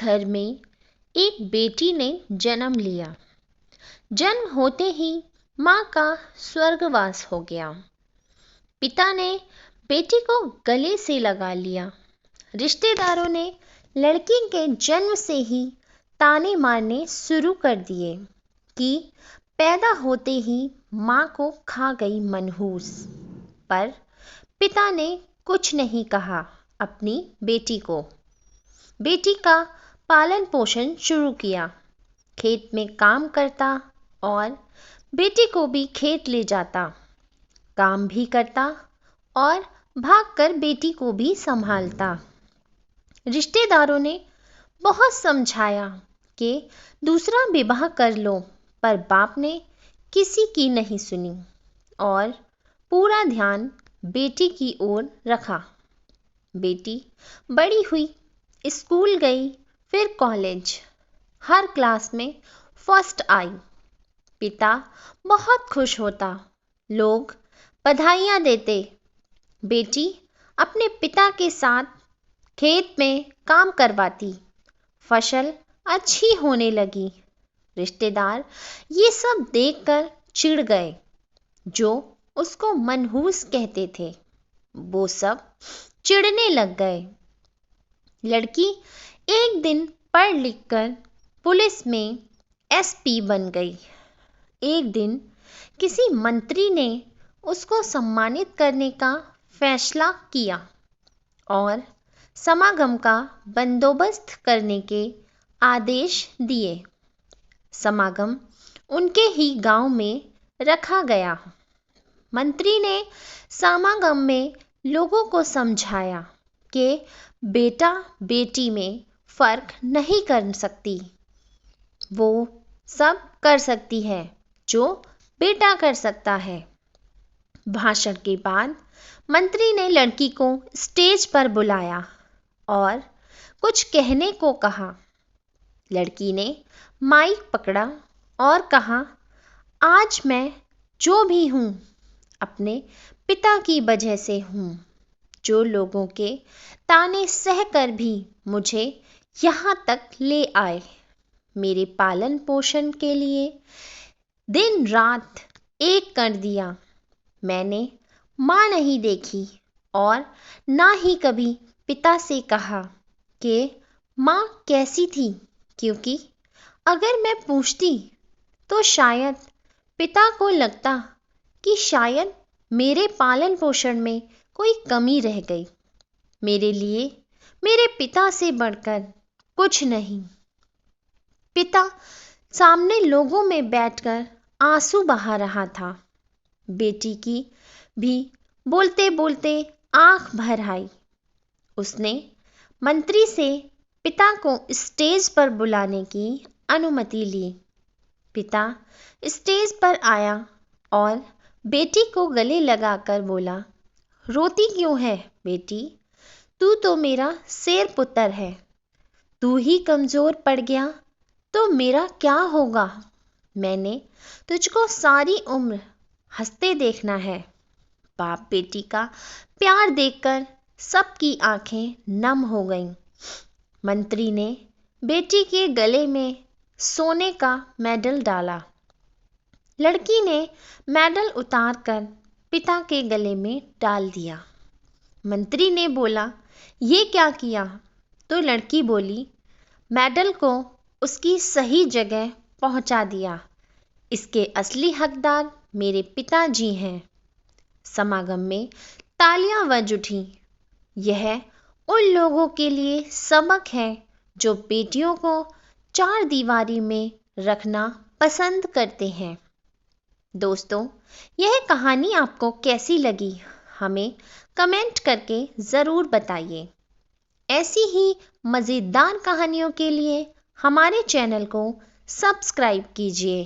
घर में एक बेटी ने जन्म लिया। जन्म होते ही माँ का स्वर्गवास हो गया। पिता ने बेटी को गले से लगा लिया। रिश्तेदारों ने लड़की के जन्म से ही ताने मारने शुरू कर दिए कि पैदा होते ही माँ को खा गई मनहूस। पर पिता ने कुछ नहीं कहा अपनी बेटी को। बेटी का पालन पोषण शुरू किया। खेत में काम करता और बेटी को भी खेत ले जाता। काम भी करता और भागकर बेटी को भी संभालता। रिश्तेदारों ने बहुत समझाया कि दूसरा विवाह कर लो, पर बाप ने किसी की नहीं सुनी और पूरा ध्यान बेटी की ओर रखा। बेटी बड़ी हुई, स्कूल गई, फिर कॉलेज। हर क्लास में फर्स्ट आई। पिता बहुत खुश होता, लोग बधाइयाँ देते। बेटी अपने पिता के साथ खेत में काम करवाती, फसल अच्छी होने लगी। रिश्तेदार ये सब देखकर चिढ़ गए। जो उसको मनहूस कहते थे, वो सब चिढ़ने लग गए। लड़की एक दिन पढ़ लिख कर पुलिस में एसपी बन गई। एक दिन किसी मंत्री ने उसको सम्मानित करने का फैसला किया और समागम का बंदोबस्त करने के आदेश दिए। समागम उनके ही गांव में रखा गया। मंत्री ने समागम में लोगों को समझाया कि बेटा बेटी में फर्क नहीं कर सकती। वो सब कर सकती है जो बेटा कर सकता है। भाषण के बाद मंत्री ने लड़की को स्टेज पर बुलाया और कुछ कहने को कहा। लड़की ने माइक पकड़ा और कहा, आज मैं जो भी हूँ अपने पिता की वजह से हूँ, जो लोगों के ताने सहकर भी मुझे यहाँ तक ले आए। मेरे पालन पोषण के लिए दिन रात एक कर दिया। मैंने माँ नहीं देखी और ना ही कभी पिता से कहा कि माँ कैसी थी, क्योंकि अगर मैं पूछती तो शायद पिता को लगता कि शायद मेरे पालन पोषण में कोई कमी रह गई। मेरे लिए मेरे पिता से बढ़कर कुछ नहीं। पिता सामने लोगों में बैठकर आंसू बहा रहा था। बेटी की भी बोलते बोलते आंख भर आई। उसने मंत्री से पिता को स्टेज पर बुलाने की अनुमति ली। पिता स्टेज पर आया और बेटी को गले लगाकर बोला, रोती क्यों है बेटी? तू तो मेरा शेर पुत्र है। तू ही कमजोर पड़ गया तो मेरा क्या होगा? मैंने तुझको सारी उम्र हंसते देखना है। बाप बेटी का प्यार देखकर सबकी आंखें नम हो गईं। मंत्री ने बेटी के गले में सोने का मेडल डाला। लड़की ने मेडल उतारकर पिता के गले में डाल दिया। मंत्री ने बोला, ये क्या किया? तो लड़की बोली, मेडल को उसकी सही जगह पहुंचा दिया। इसके असली हकदार मेरे पिताजी हैं। समागम में तालियां बज उठी। यह उन लोगों के लिए सबक है जो बेटियों को चार दीवारी में रखना पसंद करते हैं। दोस्तों, यह कहानी आपको कैसी लगी? हमें कमेंट करके ज़रूर बताइए। ऐसी ही मज़ेदार कहानियों के लिए हमारे चैनल को सब्सक्राइब कीजिए।